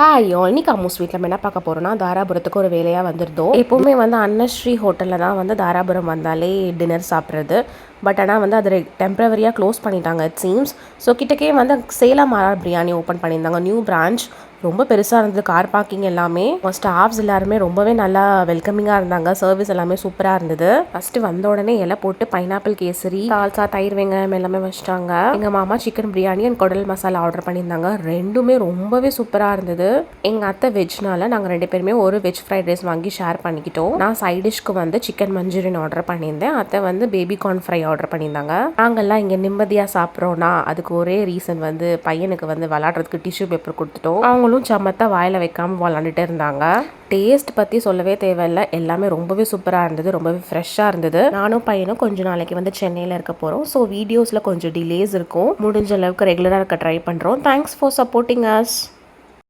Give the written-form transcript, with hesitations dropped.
Hi இன்னைக்கு அம்மூஸ் வீட்டில் நம்ம என்ன பார்க்க போகிறோம்னா தாராபுரத்துக்கு ஒரு வேலையாக வந்திருந்தோம். எப்போவுமே வந்து அன்னஸ்ரீ ஹோட்டலில் தான் வந்து தாராபுரம் வந்தாலே டின்னர் சாப்பிட்றது. பட் ஆனால் வந்து அது டெம்பரவரியாக க்ளோஸ் பண்ணிட்டாங்க இட் சீம்ஸ். ஸோ கிட்டக்கே வந்து சேலம் ஆர்ஆர் பிரியாணி ஓப்பன் பண்ணியிருந்தாங்க, நியூ பிரான்ச். ரொம்ப பெருசாக இருந்தது, கார் பார்க்கிங் எல்லாமே. ஸ்டாஃப்ஸ் எல்லாருமே ரொம்பவே நல்லா வெல்கமிங்காக இருந்தாங்க, சர்வீஸ் எல்லாமே சூப்பராக இருந்தது. ஃபஸ்ட்டு வந்த உடனே இலை போட்டு பைனாப்பிள் கேசரி, தால்சா, தயிர் வெங்காயம் எல்லாமே வச்சுட்டாங்க. எங்கள் மாமா சிக்கன் பிரியாணி அண்ட் குடல் மசாலா ஆர்டர் பண்ணியிருந்தாங்க. ரெண்டுமே ரொம்பவே சூப்பராக இருந்தது. எங்கள் அத்தை வெஜ்னால நாங்கள் 2 பேருமே ஒரு வெஜ் ஃப்ரைட் ரைஸ் வாங்கி ஷேர் பண்ணிக்கிட்டோம். நான் சைட் டிஷ்க்கு வந்து சிக்கன் மஞ்சூரியன் ஆர்டர் பண்ணியிருந்தேன். அத்தை வந்து பேபி கார்ன் ஃப்ரை ஆர்டர் பண்ணியிருந்தாங்க. நாங்கள்லாம் இங்கே நிம்மதியாக சாப்பிட்றோன்னா அதுக்கு ஒரே ரீசன் வந்து பையனுக்கு வந்து விளாட்றதுக்கு டிஷ்யூ பேப்பர் கொடுத்துட்டோம். அவங்களும் சமத்தா வாயில் வைக்காமல் விளாண்டுட்டே இருந்தாங்க. டேஸ்ட் பற்றி சொல்லவே தேவையில்லை, எல்லாமே ரொம்பவே சூப்பராக இருந்தது, ரொம்பவே ஃப்ரெஷ்ஷாக இருந்தது. நானும் பையனும் கொஞ்சம் நாளைக்கு வந்து சென்னையில் இருக்க போகிறோம். ஸோ வீடியோஸில் கொஞ்சம் டிலேஸ் இருக்கும். முடிஞ்ச அளவுக்கு ரெகுலராக இருக்க ட்ரை பண்ணுறோம். Thanks for supporting us.